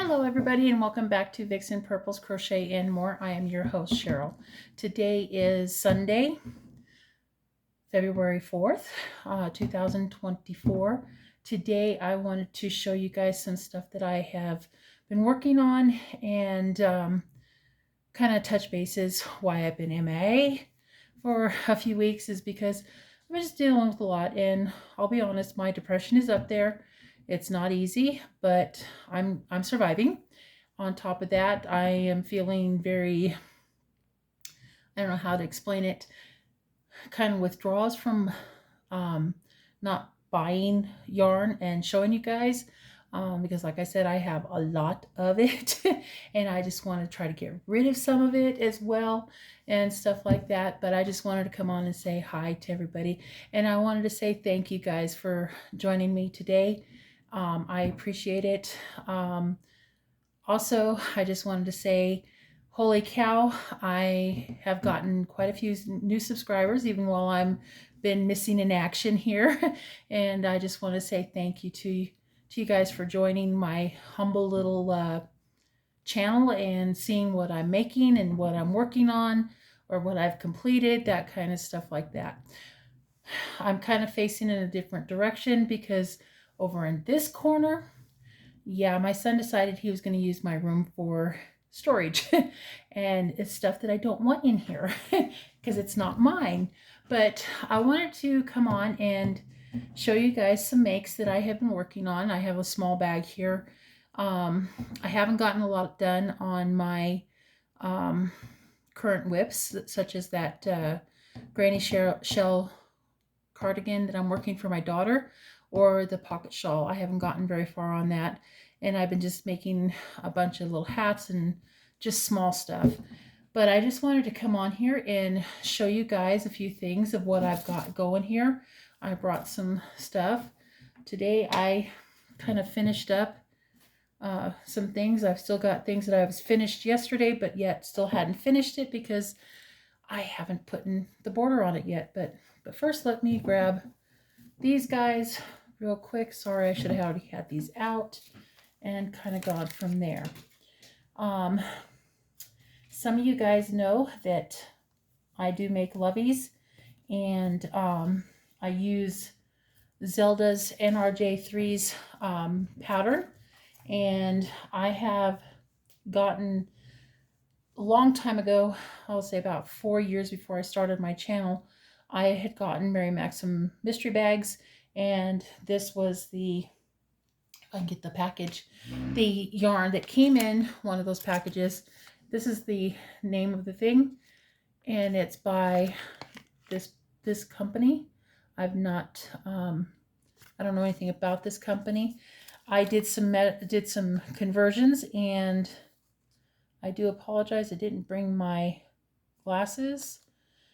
Hello everybody and welcome back to Vixen Purples Crochet and More. I am your host Cheryl. Today is Sunday, February 4th, 2024. Today I wanted to show you guys some stuff that I have been working on and kind of touch bases why I've been MIA for a few weeks is because I'm just dealing with a lot, and I'll be honest, my depression is up there. It's not easy, but I'm surviving. On top of that, I am feeling very, I don't know how to explain it, kind of withdrawals from not buying yarn and showing you guys. Because like I said, I have a lot of it and I just want to try to get rid of some of it as well and stuff like that. But I just wanted to come on and say hi to everybody. And I wanted to say thank you guys for joining me today. I appreciate it. Also, I just wanted to say, holy cow, I have gotten quite a few new subscribers, even while I'm been missing in action here. And I just want to say thank you to you guys for joining my humble little channel and seeing what I'm making and what I'm working on or what I've completed, that kind of stuff like that. I'm kind of facing in a different direction because over in this corner, yeah, my son decided he was going to use my room for storage and it's stuff that I don't want in here because it's not mine. But I wanted to come on and show you guys some makes that I have been working on. I have a small bag here. I haven't gotten a lot done on my current whips, such as that granny shell cardigan that I'm working for my daughter, or the pocket shawl. I haven't gotten very far on that, and I've been just making a bunch of little hats and just small stuff. But I just wanted to come on here and show you guys a few things of what I've got going here. I brought some stuff. Today I kind of finished up some things. I've still got things that I was finished yesterday, but yet still hadn't finished it because I haven't put in the border on it yet. But first, let me grab these guys real quick. Sorry, I should have already had these out and kind of gone from there. Some of you guys know that I do make loveys, and I use Zelda's NRJ3's pattern, and I have gotten a long time ago, I'll say about 4 years before I started my channel, I had gotten Mary Maxim mystery bags, and this was the, if I can get the package, the yarn that came in one of those packages. This is the name of the thing, and it's by this company. I've not, I don't know anything about this company. I did some conversions, and I do apologize, I didn't bring my glasses.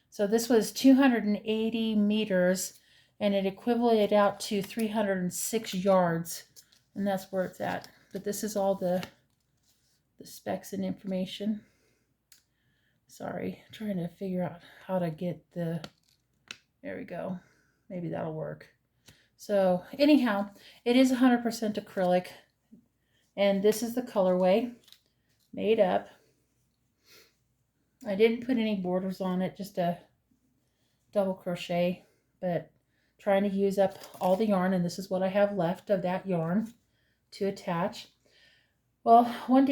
So this was 280 meters, and it equated out to 306 yards, and that's where it's at. But this is all the specs and information. Sorry, trying to figure out how to get the, there we go. Maybe that'll work. So anyhow, it is 100% acrylic, and this is the colorway made up. I didn't put any borders on it, just a double crochet, but trying to use up all the yarn, and this is what I have left of that yarn to attach. Well, one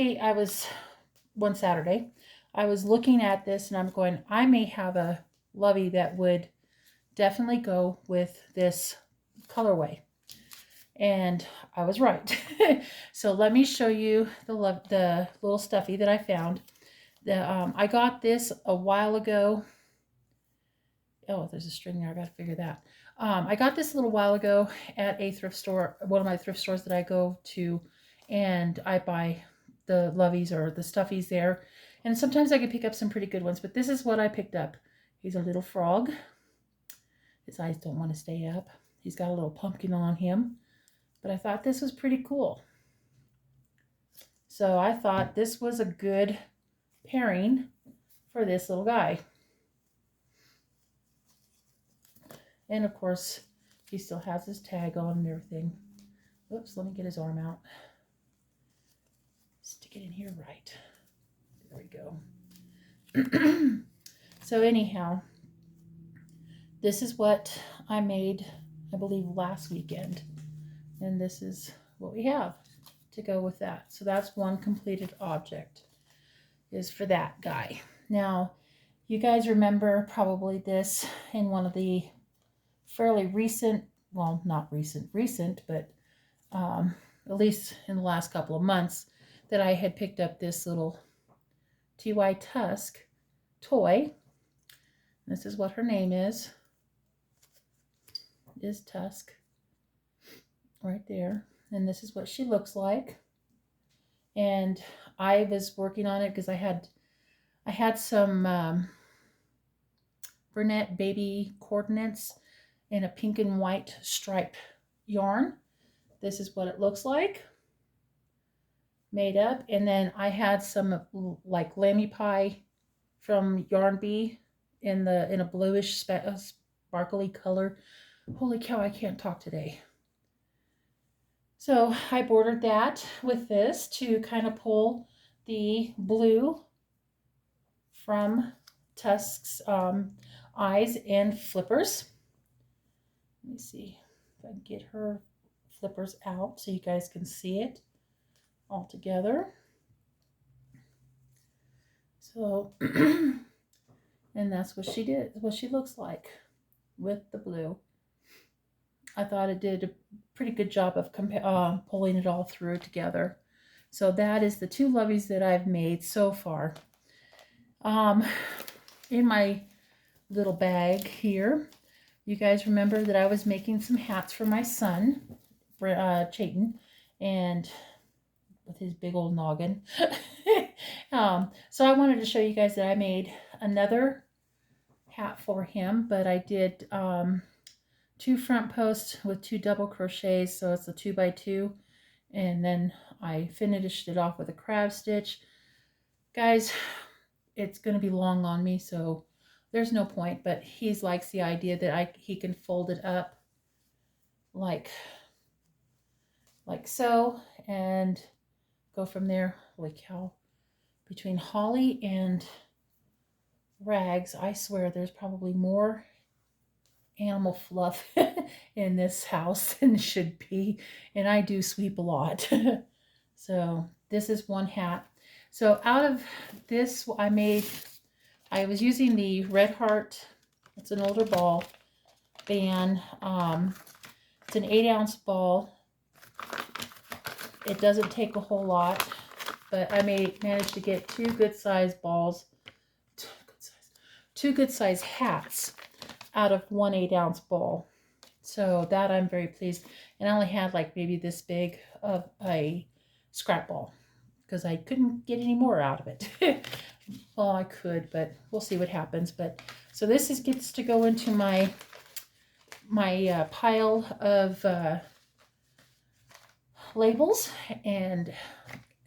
Saturday, I was looking at this and I'm going, I may have a lovey that would definitely go with this colorway. And I was right. So let me show you the little stuffy that I found. I got this a while ago. Oh, there's a string there. I got to figure that. I got this a little while ago at a thrift store, one of my thrift stores that I go to, and I buy the loveys or the stuffies there. And sometimes I can pick up some pretty good ones, but this is what I picked up. He's a little frog. His eyes don't want to stay up. He's got a little pumpkin on him, but I thought this was pretty cool. So I thought this was a good pairing for this little guy. And of course, he still has his tag on and everything. Oops, let me get his arm out. get in here right. There we go. So anyhow, this is what I made, I believe, last weekend. And this is what we have to go with that. So that's one completed object, is for that guy. Now, you guys remember probably this in one of the fairly recent, well, not recent, but at least in the last couple of months, that I had picked up this little TY Tusk toy. This is what her name is Tusk, right there. And this is what she looks like. And I was working on it because I had some brunette baby coordinates in a pink and white stripe yarn. This is what it looks like, made up. And then I had some like lammy pie from Yarn Bee in a bluish sparkly color. Holy cow, I can't talk today. So I bordered that with this to kind of pull the blue from Tusk's eyes and flippers. Let me see if I can get her flippers out so you guys can see it all together. So, and that's what she did, what she looks like with the blue. I thought it did a pretty good job of pulling it all through together. So that is the two loveys that I've made so far. In my little bag here, you guys remember that I was making some hats for my son, Chayton, and with his big old noggin. So I wanted to show you guys that I made another hat for him, but I did 2 front posts with 2 double crochets, so it's a 2x2, and then I finished it off with a crab stitch. Guys, it's going to be long on me, so there's no point, but he likes the idea that he can fold it up like so and go from there. Holy cow. Between Holly and Rags, I swear there's probably more animal fluff in this house than should be, and I do sweep a lot. So this is one hat. So out of this, I was using the Red Heart. It's an older ball band. It's an 8-ounce ball. It doesn't take a whole lot, but I managed to get 2 good size balls, 2 good size hats out of 1 8-ounce ball. So that I'm very pleased. And I only had like maybe this big of a scrap ball because I couldn't get any more out of it. Well, I could, but we'll see what happens. But so this gets to go into my pile of labels, and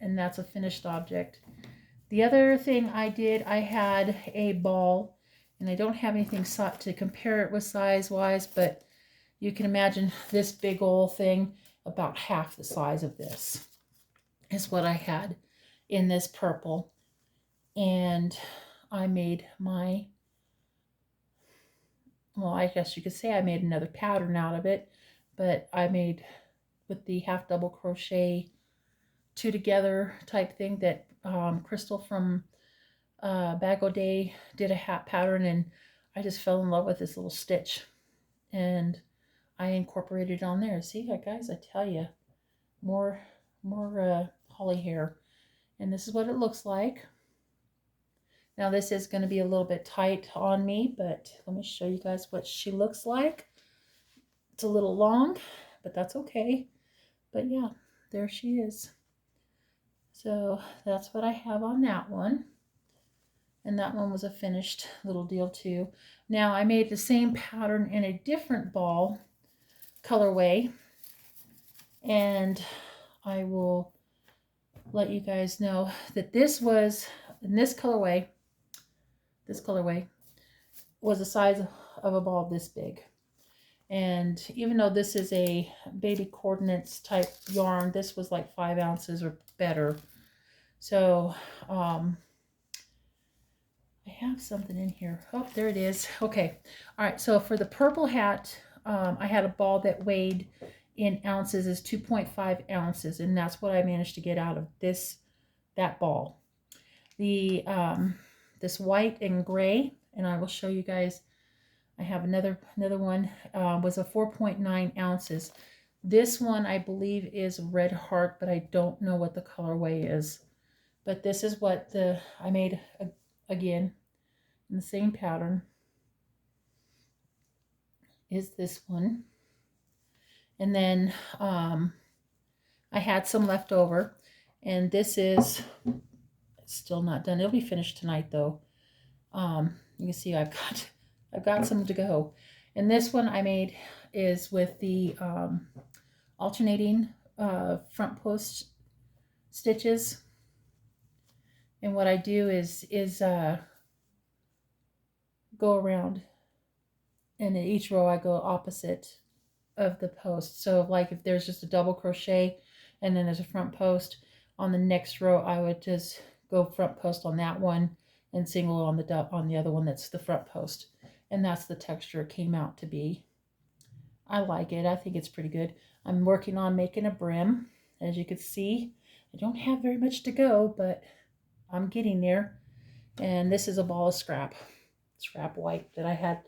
that's a finished object. The other thing I did, I had a ball, and I don't have anything to compare it with size-wise, but you can imagine this big old thing, about half the size of this, is what I had in this purple. And I made well, I guess you could say I made another pattern out of it, but I made with the half double crochet 2 together type thing that Crystal from Bag O' Day did a hat pattern, and I just fell in love with this little stitch, and I incorporated it on there. See, guys, I tell you, more holly hair, and this is what it looks like. Now this is going to be a little bit tight on me, but let me show you guys what she looks like. It's a little long, but that's okay. But yeah, there she is. So that's what I have on that one. And that one was a finished little deal too. Now I made the same pattern in a different ball colorway, and I will let you guys know that this was in this colorway. This colorway was the size of a ball this big. And even though this is a baby coordinates type yarn, this was like 5 ounces or better. So I have something in here. Oh, there it is. Okay. All right. So for the purple hat, I had a ball that weighed in ounces is 2.5 ounces, and that's what I managed to get out of that ball. The this white and gray, and I will show you guys. I have another one, was a 4.9 ounces. This one I believe is Red Heart, but I don't know what the colorway is. But this is what I made again in the same pattern is this one. And then I had some left over, and this is still not done. It'll be finished tonight though. You can see I've got some to go. And this one I made is with the alternating front post stitches. And what I do is go around, and in each row I go opposite of the post. So like if there's just a double crochet and then there's a front post, on the next row I would just go front post on that one and single on the other one that's the front post. And that's the texture it came out to be. I like it. I think it's pretty good. I'm working on making a brim. As you can see, I don't have very much to go, but I'm getting there. And this is a ball of scrap white that I had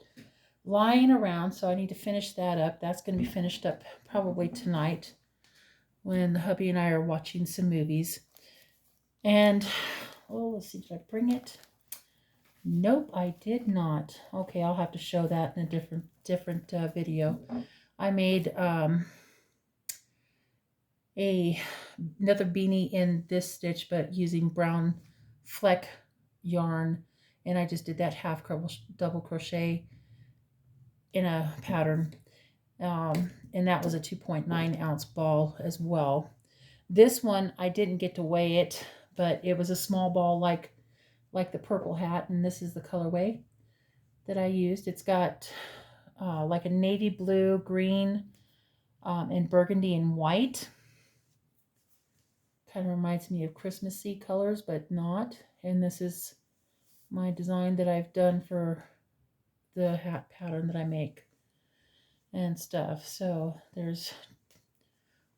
lying around, so I need to finish that up. That's going to be finished up probably tonight when the hubby and I are watching some movies. And oh, let's see, did I bring it? Nope, I did not. Okay, I'll have to show that in a different video. I made another beanie in this stitch, but using brown fleck yarn, and I just did that half double crochet in a pattern, and that was a 2.9 ounce ball as well. This one I didn't get to weigh it, but it was a small ball like the purple hat, and this is the colorway that I used. It's got like a navy blue, green, and burgundy and white. Kind of reminds me of Christmassy colors, but not. And this is my design that I've done for the hat pattern that I make and stuff. So there's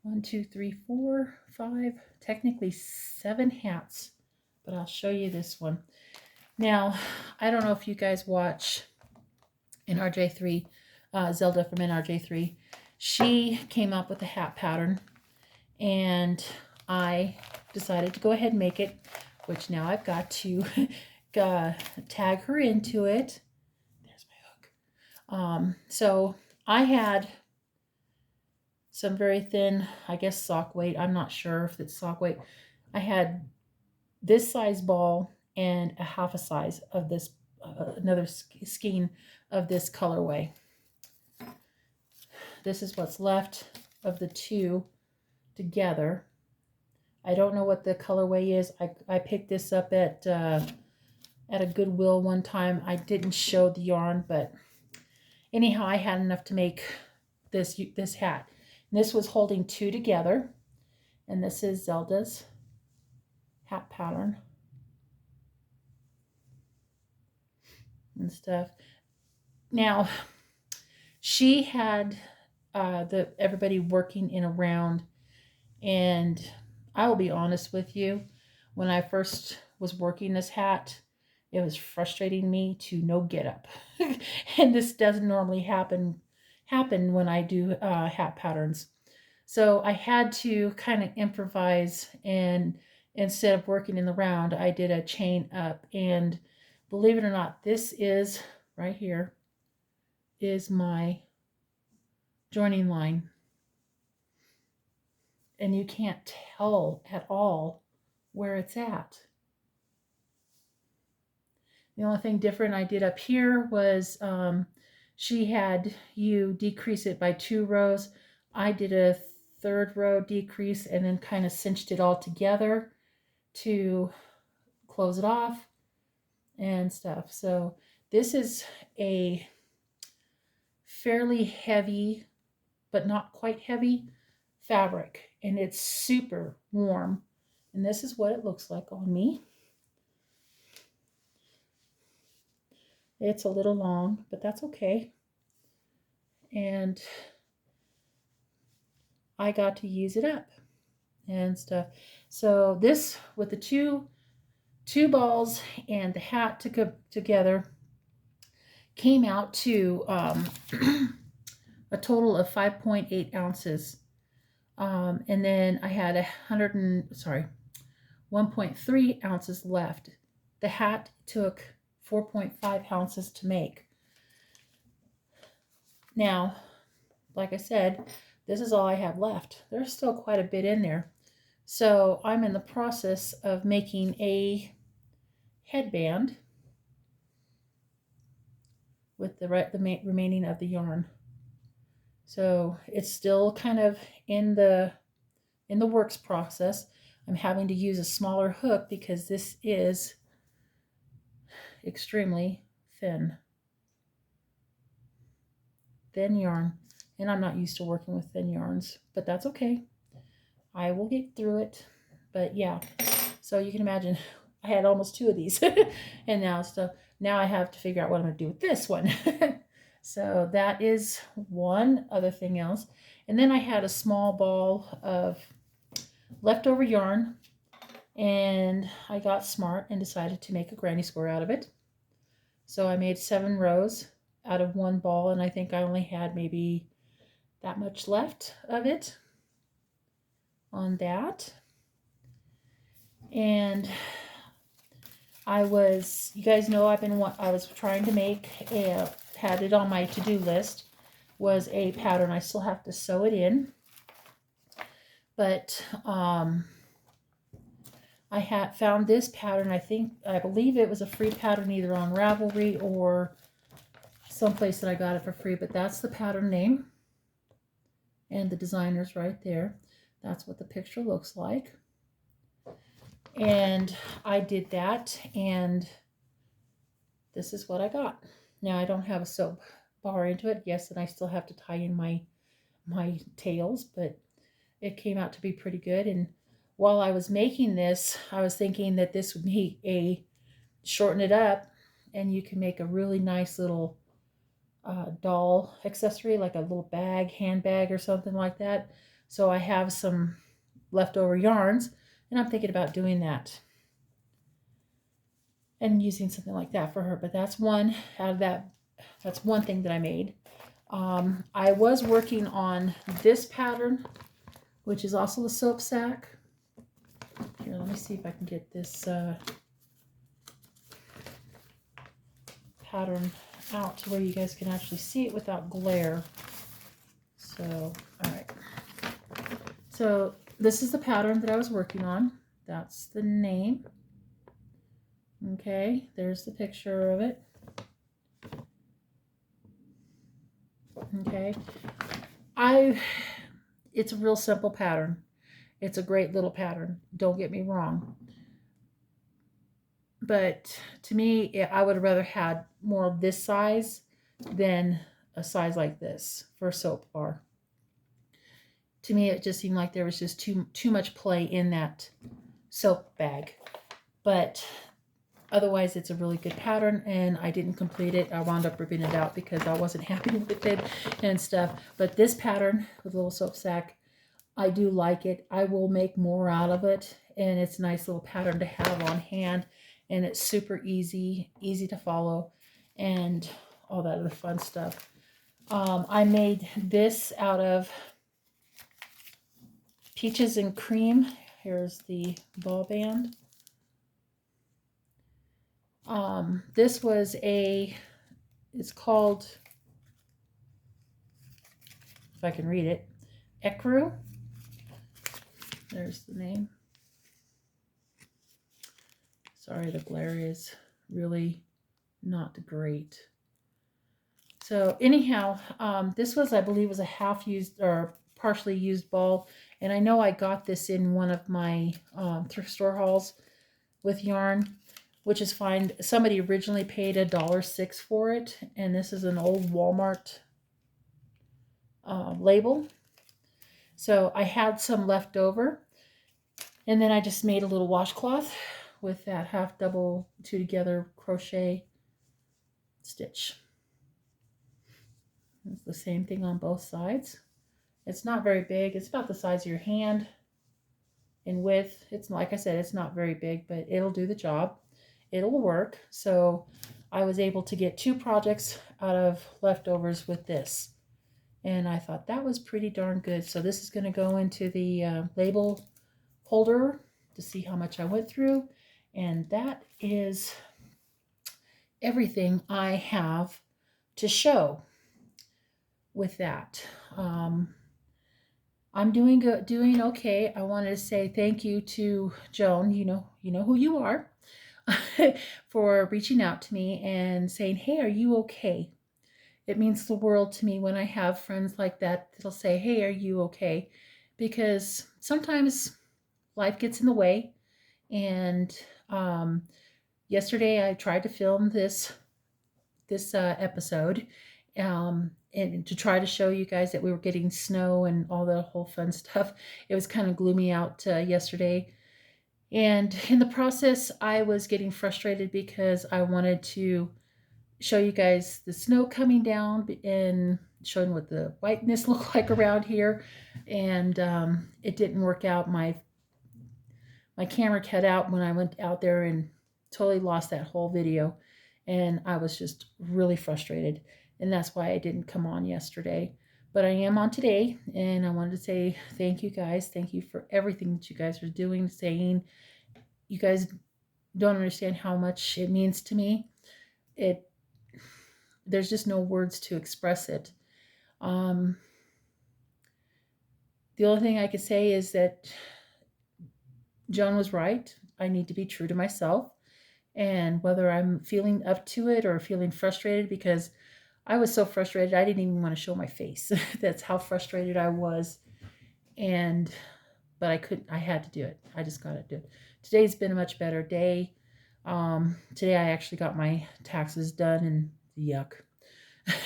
1, 2, 3, 4, 5, technically 7 hats, but I'll show you this one. Now, I don't know if you guys watch NRJ3, Zelda from NRJ3. She came up with the hat pattern, and I decided to go ahead and make it, which now I've got to tag her into it. There's my hook. So I had some very thin, I guess, sock weight. I'm not sure if it's sock weight. I had this size ball and a half a size of this, another skein of this colorway. This is what's left of the two together. I don't know what the colorway is. I picked this up at a Goodwill one time. I didn't show the yarn, but anyhow, I had enough to make this hat. And this was holding 2 together, and this is Zelda's hat pattern and stuff. Now, she had everybody working in a round, and I will be honest with you, when I first was working this hat, it was frustrating me to no get up. And this doesn't normally happen when I do hat patterns. So I had to kind of improvise, and instead of working in the round, I did a chain up. And believe it or not, this is right here is my joining line. And you can't tell at all where it's at. The only thing different I did up here was she had you decrease it by 2 rows. I did a 3rd row decrease and then kind of cinched it all together to close it off and stuff. So this is a fairly heavy, but not quite heavy fabric, and it's super warm And this is what it looks like on me. It's a little long, but that's okay. And I got to use it up and stuff. So this, with the two balls and the hat together, came out to a total of 5.8 ounces. And then I had 1.3 ounces left. The hat took 4.5 ounces to make. Now, like I said, this is all I have left. There's still quite a bit in there. So I'm in the process of making a headband with the remaining of the yarn. So it's still kind of in the works process. I'm having to use a smaller hook because this is extremely thin yarn, and I'm not used to working with thin yarns, but that's okay. I will get through it. But yeah, so you can imagine I had almost 2 of these and now I have to figure out what I'm going to do with this one. So that is one other thing else. And then I had a small ball of leftover yarn, and I got smart and decided to make a granny square out of it. So I made 7 rows out of one ball, and I think I only had maybe that much left of it on that. And you guys know I was trying to make had it on my to-do list, was a pattern. I still have to sew it in, but I had found this pattern. I believe it was a free pattern either on Ravelry or someplace that I got it for free, but that's the pattern name, and the designer's right there. That's what the picture looks like. And I did that, and this is what I got. Now I don't have a soap bar into it. Yes, and I still have to tie in my tails, but it came out to be pretty good. And while I was making this, I was thinking that this would be shorten it up, and you can make a really nice little doll accessory, like a little handbag or something like that. So I have some leftover yarns, and I'm thinking about doing that and using something like that for her. But that's one out of that. That's one thing that I made. I was working on this pattern, which is also a soap sack. Here, let me see if I can get this pattern out to where you guys can actually see it without glare. So, all right. So this is the pattern that I was working on. That's the name. Okay, there's the picture of it. Okay, it's a real simple pattern. It's a great little pattern, don't get me wrong. But to me, I would have rather had more of this size than a size like this for a soap bar. To me, it just seemed like there was just too much play in that soap bag. But otherwise, it's a really good pattern, and I didn't complete it. I wound up ripping it out because I wasn't happy with it and stuff. But this pattern with a little soap sack, I do like it. I will make more out of it, and it's a nice little pattern to have on hand, and it's super easy to follow, and all that other fun stuff. I made this out of Peaches and Cream. Here's the ball band. This was it's called, if I can read it, Ecru. There's the name. Sorry, the glare is really not great. So anyhow, this was, I believe, was a half used or partially used ball. And I know I got this in one of my thrift store hauls with yarn, which is fine. Somebody originally paid $1.06 for it, and this is an old Walmart label. So I had some left over, And then I just made a little washcloth with that half double two together crochet stitch. It's the same thing on both sides. It's not very big. It's about the size of your hand in width. It's, like I said, it's not very big, but it'll do the job. It'll work. So I was able to get 2 projects out of leftovers with this. And I thought that was pretty darn good. So this is going to go into the label holder to see how much I went through. And that is everything I have to show with that. I'm doing good, doing okay. I wanted to say thank you to Joan. You know who you are, for reaching out to me and saying, "Hey, are you okay?" It means the world to me when I have friends like that that'll say, "Hey, are you okay?" Because sometimes life gets in the way. And yesterday I tried to film this episode, and to try to show you guys that we were getting snow and all the whole fun stuff. It was kind of gloomy out yesterday. And in the process, I was getting frustrated because I wanted to show you guys the snow coming down and showing what the whiteness looked like around here. And it didn't work out. My camera cut out when I went out there and totally lost that whole video. And I was just really frustrated. And that's why I didn't come on yesterday. But I am on today, and I wanted to say thank you guys. Thank you for everything that you guys are doing, saying. You guys don't understand how much it means to me. There's just no words to express it. The only thing I could say is that Joan was right. I need to be true to myself. And whether I'm feeling up to it or feeling frustrated, because I was so frustrated I didn't even want to show my face. That's how frustrated I was. But I had to do it. I just got to do it. Today's been a much better day. Today I actually got my taxes done, and yuck.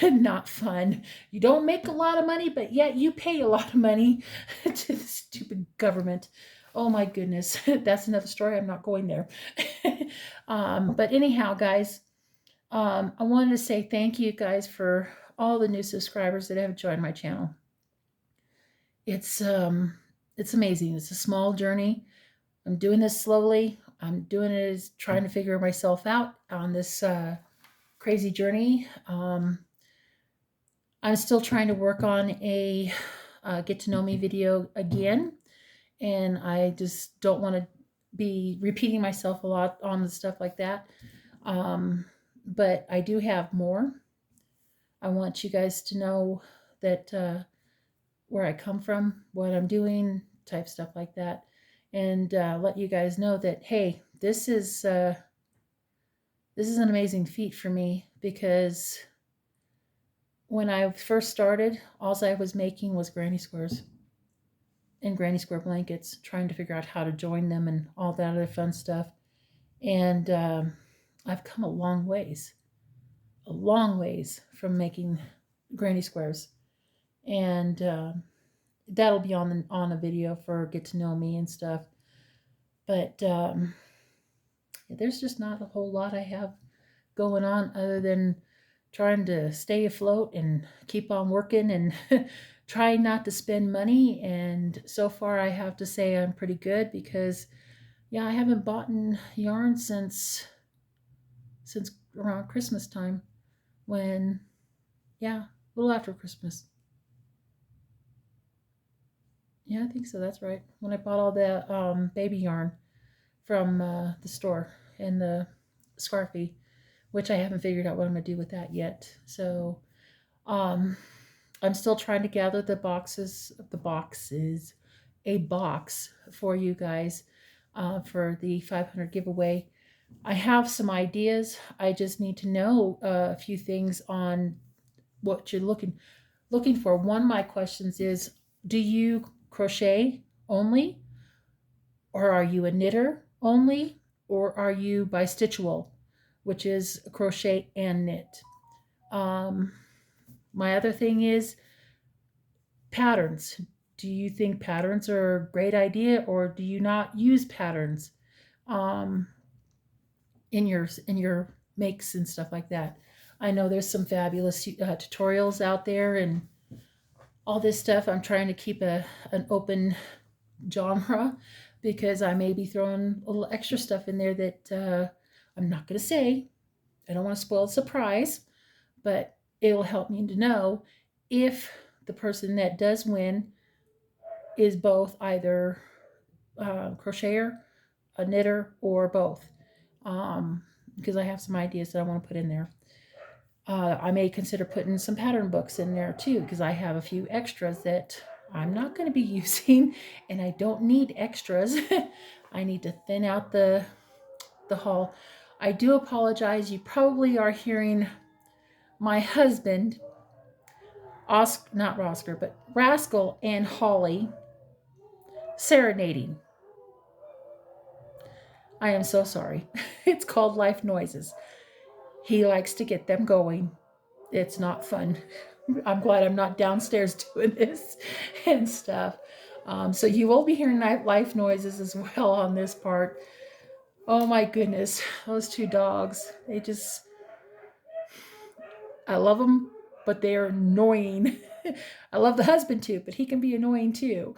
Not fun. You don't make a lot of money, but yet you pay a lot of money to the stupid government. Oh my goodness. That's another story. I'm not going there. But anyhow, guys, I wanted to say thank you guys for all the new subscribers that have joined my channel. It's amazing. It's a small journey. I'm doing this slowly. I'm doing it as trying to figure myself out on this crazy journey. I'm still trying to work on a get to know me video again. And I just don't want to be repeating myself a lot on the stuff like that. But I do have more. I want you guys to know that where I come from, what I'm doing, type stuff like that. And let you guys know that, hey, this is an amazing feat for me, because when I first started, all I was making was granny squares and granny square blankets, trying to figure out how to join them and all that other fun stuff. And I've come a long ways from making granny squares. And that'll be on a video for get to know me and stuff. But there's just not a whole lot I have going on other than trying to stay afloat and keep on working and trying not to spend money. And so far I have to say I'm pretty good, because I haven't bought yarn since around Christmas time, when a little after Christmas. I think so, that's right, when I bought all the baby yarn from the store and the scarfie, which I haven't figured out what I'm going to do with that yet. So I'm still trying to gather a box for you guys for the 500 giveaway. I have some ideas. I just need to know a few things on what you're looking for. One of my questions is, do you crochet only, or are you a knitter only, or are you bi-stitchable, which is crochet and knit? My other thing is patterns. Do you think patterns are a great idea, or do you not use patterns um, in your makes and stuff like that? I know there's some fabulous tutorials out there and all this stuff. I'm trying to keep an open genre because I may be throwing a little extra stuff in there that I'm not going to say. I don't want to spoil the surprise, but it'll help me to know if the person that does win is both either crocheter, a knitter, or both. Because I have some ideas that I want to put in there. I may consider putting some pattern books in there too, because I have a few extras that I'm not going to be using, and I don't need extras. I need to thin out the haul. I do apologize. You probably are hearing my husband, not Oscar, but Rascal and Holly serenading. I am so sorry. It's called Life Noises. He likes to get them going. It's not fun. I'm glad I'm not downstairs doing this and stuff. So you will be hearing life noises as well on this part. Oh my goodness, those two dogs. I love them, but they are annoying. I love the husband too, but he can be annoying too.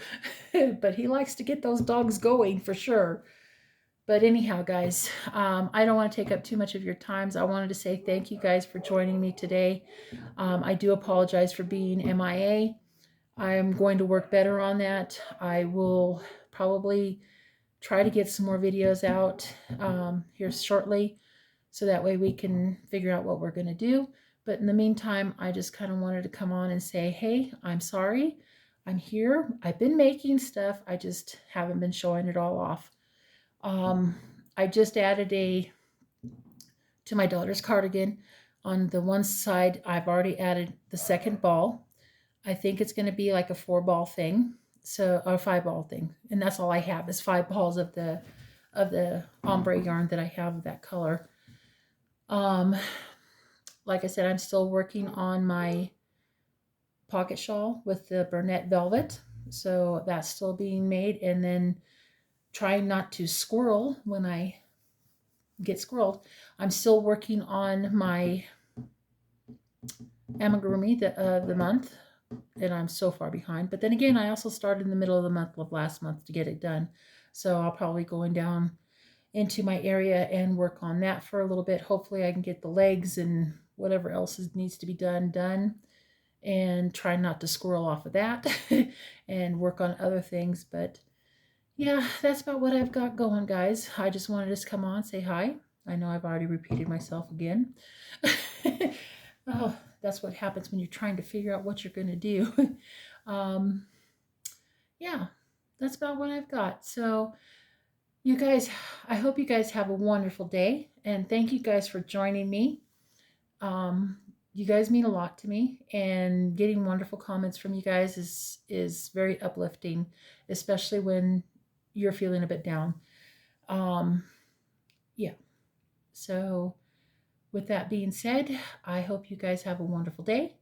But he likes to get those dogs going for sure. But anyhow, guys, I don't want to take up too much of your time. So I wanted to say thank you guys for joining me today. I do apologize for being MIA. I'm going to work better on that. I will probably try to get some more videos out here shortly, so that way we can figure out what we're going to do. But in the meantime, I just kind of wanted to come on and say, hey, I'm sorry. I'm here. I've been making stuff. I just haven't been showing it all off. I just added to my daughter's cardigan. On the one side, I've already added the second ball. I think it's going to be like a 4-ball thing, so a 5-ball thing, and that's all I have is 5 balls of the ombre yarn that I have of that color. Like I said, I'm still working on my pocket shawl with the Burnett velvet, so that's still being made, and then trying not to squirrel when I get squirreled. I'm still working on my amigurumi the month, and I'm so far behind. But then again, I also started in the middle of the month of last month to get it done. So I'll probably go down into my area and work on that for a little bit. Hopefully I can get the legs and whatever else needs to be done, and try not to squirrel off of that and work on other things. But yeah, that's about what I've got going, guys. I just wanted to come on, say hi. I know I've already repeated myself again. Oh, that's what happens when you're trying to figure out what you're going to do. Yeah, that's about what I've got. So, you guys, I hope you guys have a wonderful day. And thank you guys for joining me. You guys mean a lot to me. And getting wonderful comments from you guys is very uplifting, especially when you're feeling a bit down. Yeah. So, with that being said, I hope you guys have a wonderful day.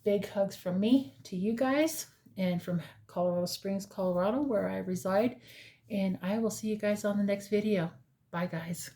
Big hugs from me to you guys, and from Colorado Springs, Colorado, where I reside. And I will see you guys on the next video. Bye, guys.